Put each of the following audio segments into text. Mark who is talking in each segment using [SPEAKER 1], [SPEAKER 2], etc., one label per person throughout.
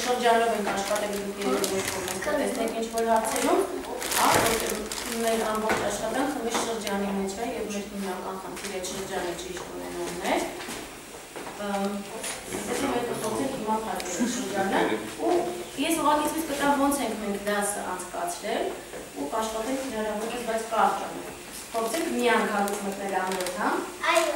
[SPEAKER 1] շրջանով ենք աշխատել դուք երեք կողմից, տեսնեք ինչ-որ հարցերում, մեր ամբողջ աշխատանքը մեր շրջանի մեջ է և մեր հիմնական խնդիրը շրջանի ճիշտ ունենալն է։ Եթե մենք կփորձենք հիմա փակել շրջանը, ու ես ուղղակի ցույց կտամ ոնց ենք մենք դասը անցկացրել ու կաշխատենք հնարավորինս, բայց կարճ անենք։ Փորձենք մի անգամից մտնել ամենուր, հա։ Այո։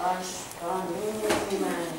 [SPEAKER 1] Պաշտպանում են։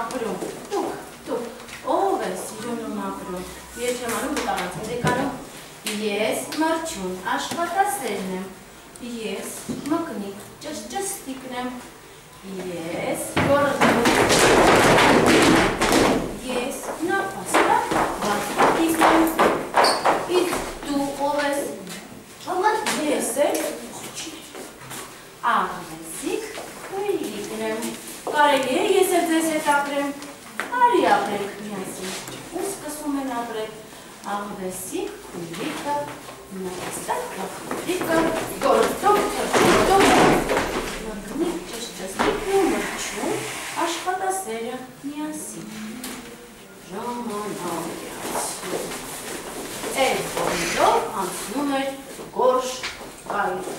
[SPEAKER 1] ապրում, դուք, ով է սիրունում ապրում, ես չեմ անում բտաղանցում, դեկանում, ես մրջուն, աշխատասերն եմ, ես մկնիկ, ճշճստիկն եմ, ես գորգում, ես նապաստակ, բաստատիկ եմ, իսկ դու ով ես, ես էլ, աղվեսիկ, քույրիկն եմ, կարելի է ես էլ ձեզ հետ ապրեմ, արի ապրենք միասին, ու սկսում են ապրել, աղվեսիկ, քույրիկը, նապաստակ, բաստատիկը, գորգում, մկնիկ, ճշճստիկն ու մրջուն, աշխատասերը միասին, ժամանակյացում, էլ բորելով անցնում էր գորշ գայլը,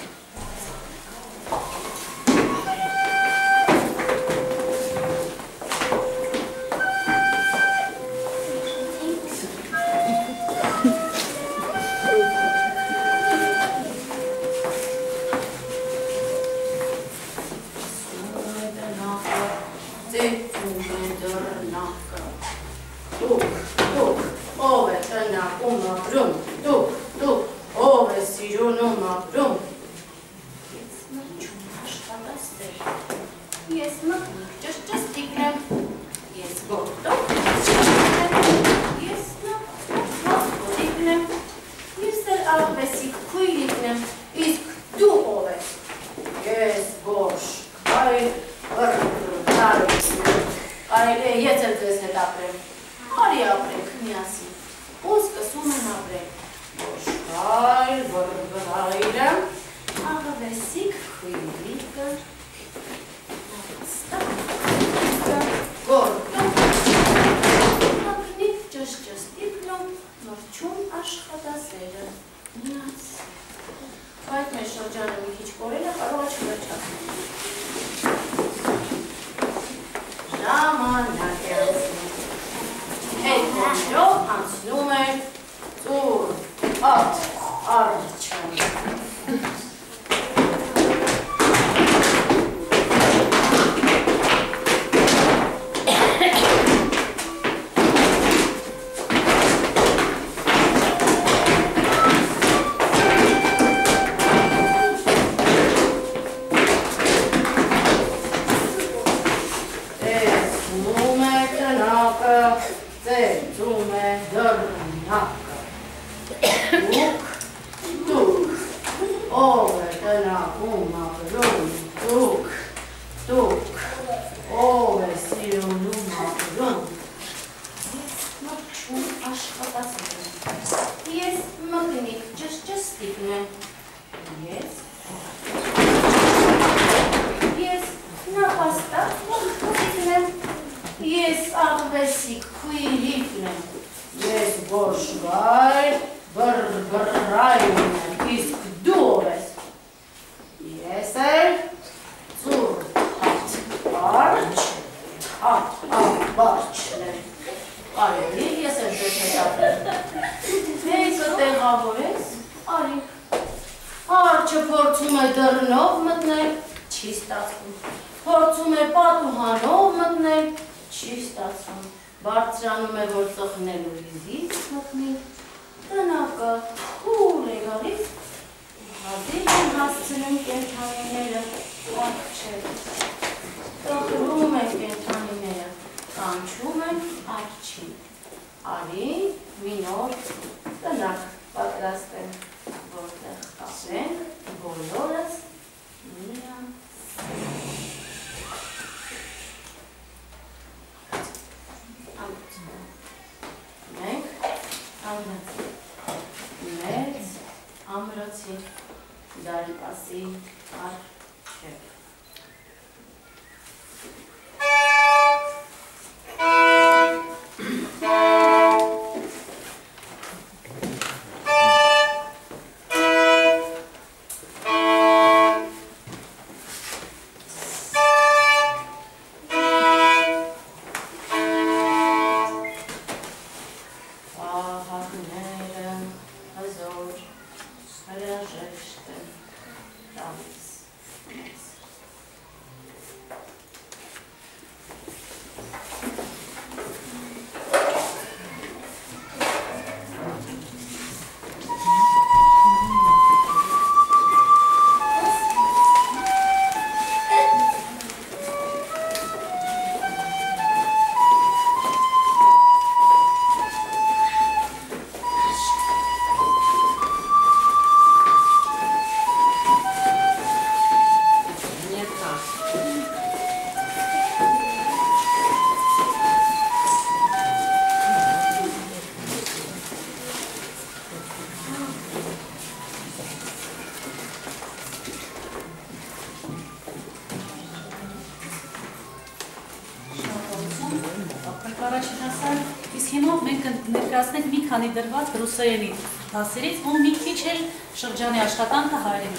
[SPEAKER 2] Հիմա մենք ներկայացնենք մի քանի դրված ռուսերենի դասերից ու մի քիչ էլ շրջանի աշխատանքը հայերեն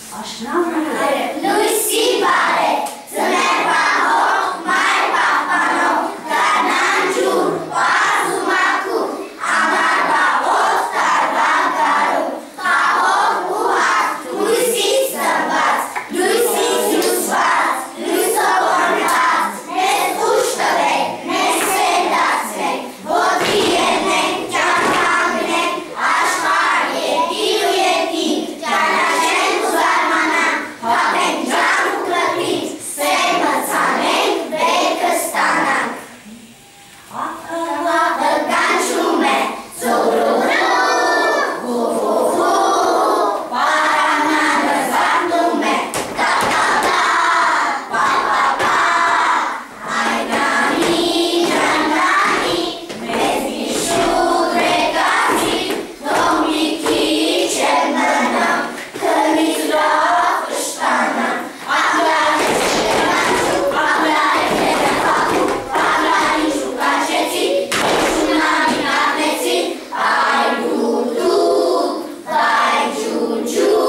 [SPEAKER 3] Լույսի բարե, ձմեր պահող, մայր պահպանող, գարնան ջուր, պարզ ու մաքուր, ամառվաղոց տարվա գարուն, խաղող ու հարթ, լույսից ծնված, լույսից հյուսված, լույսով օրնված, մեզ ուժ տվեք, մեզ սեր դարձրեք, ոտքի ելնենք, կյանք հանգնենք, աշխարհ երկիր ու երկինք, ճանաչենք ու զարմանանք, հավենք ջանք ու կրտինք, սեր մցանենք, բերքը ստանանք։ Աղաղաղը կանչում է, ծուրուրու, հու-հու-հու, պարանանը զարթնում է, տա-տա-տա, պա-պա-պա, այնանի, ջանանի, մեզ մի շուտ եկացի, թող մի քիչ էլ մնամ, քնից լավ կշտանամ, աղլարեք շերանցու, աղլարեք երեխախու, աղլարին շուկանչեցի, շունամին աղնեցի, այ դուդուդ, այ ջուջու,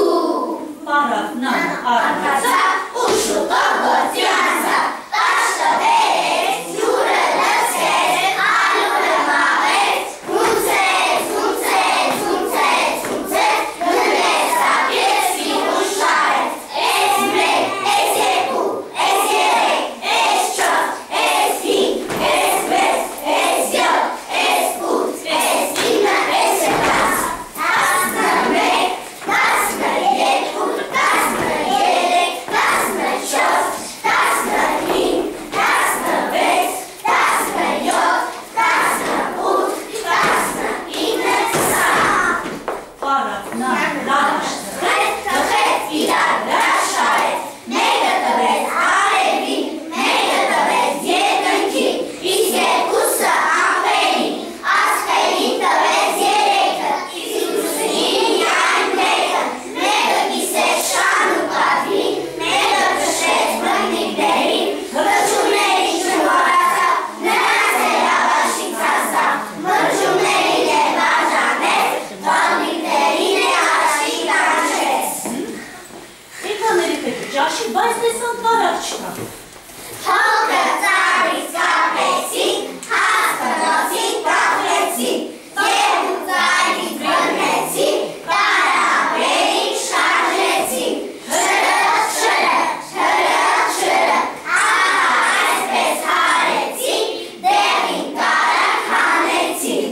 [SPEAKER 2] Պարավնան առնացա,
[SPEAKER 3] անկացավ ու շուտով գործի անցավ, տաշ տվեց, ջուրը լցեց, ալուրը մաղեց, հունցեց, հունցեց, հունցեց, հունցեց, գնեց, ապեցի ու շարեց, էս մեկ, էս երկու, էս երեք, էս չորս, էս հինգ, էս վեց, էս յոթ, էս ութ, էս ինը, էս յոթ, տասնմեկ, տասներեքու, տասներեք, տասնչորս, տասնհինգ, տասնվեց, տասնյոթ, տասնութ, տասնինը, 20
[SPEAKER 2] պարավնան լավաշ
[SPEAKER 3] Թխեց իրար հրաշարեց, մեկը տվեց արևին, մեկը տվեց երկնքին, իսկ երկուսը ամպերին, աստղերին տվեց երեքը, իսկ լուսնին միայն մեկը, մեկը կիսեց շան ու պատվին, մեկը քշեց բնիկներին, մրջումներին չմոռացավ, նրանց էլ ավաշիկ հասավ, մրջումներին էլ բաժանեց, բնիկներին էլ աշիկ կանչեց։
[SPEAKER 2] Եկաների պետը ճաշի, բայց տեսան տարակ չկա։
[SPEAKER 3] Հողը ծառից կապեցին, հասկնոցին կապեցին, և ու ծառից բռնեցին, տարապերին շարժեցին, շրըխ, շրըխ, շրըխ, շրըխ, ահա այսպես հարեցին, դեղին տարակ հանեցին։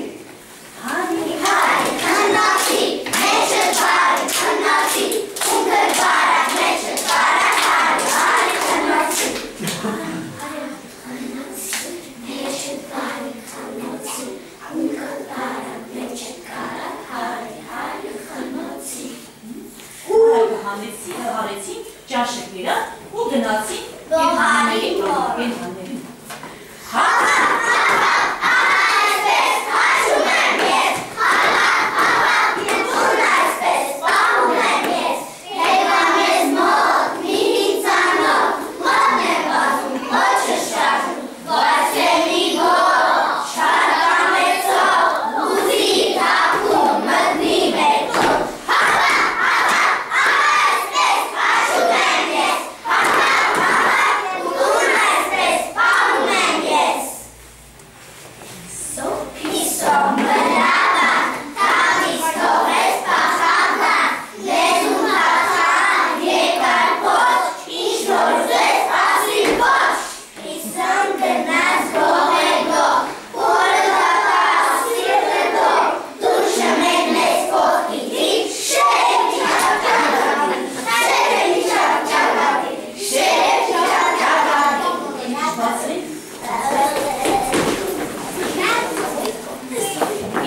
[SPEAKER 3] Հարի, հարի, քննոցի, մեջը բարի, քննոցի, ունքը բարակ, մեջը բարակ, հարի, հարի, քննոցի։
[SPEAKER 2] Ուղղակը հանեցին, ճաշը կերան ու գնացին
[SPEAKER 3] Գոհարի մոտ։
[SPEAKER 2] Ենհաների մոտ։
[SPEAKER 3] Այսպես հաշում եմ ես, տուն այսպես պահում եմ ես, հետա մեզ մոտ, մի-հինցանով, մոտն եմ բազում, ոչը շարժում, գործելի գող, շարկամեցով, ուզի թափում, մտնի մեկով, այսպես հաշում եմ ես, տուն այսպես պահում եմ ես։ Piso մրավան, թաղից թողեց պախավան, լեզուն հացան, երկար պոչ, ինչ որ զեց ասին պոչ, իսան գնաց գող է գող, որը դակաս սիրտը դող, դուշը մեկնեց կողքիդի, շերև չաղճաղադի, շերև չաղճաղադի, շերև չաղճաղադի։
[SPEAKER 2] Բացրի,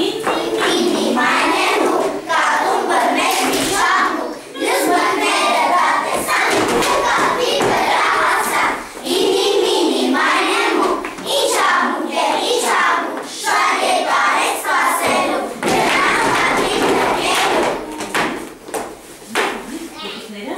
[SPEAKER 3] Ինի մանենու, կատուն բրմեց մի շամու, լյուս բրները դատեսան, կապի վրա հասան, ինի մանենու, ինչ ամուկ է, ինչ ամուկ, շատ երկար է սպասելու, նրան կատին նկելու։
[SPEAKER 2] եկիկները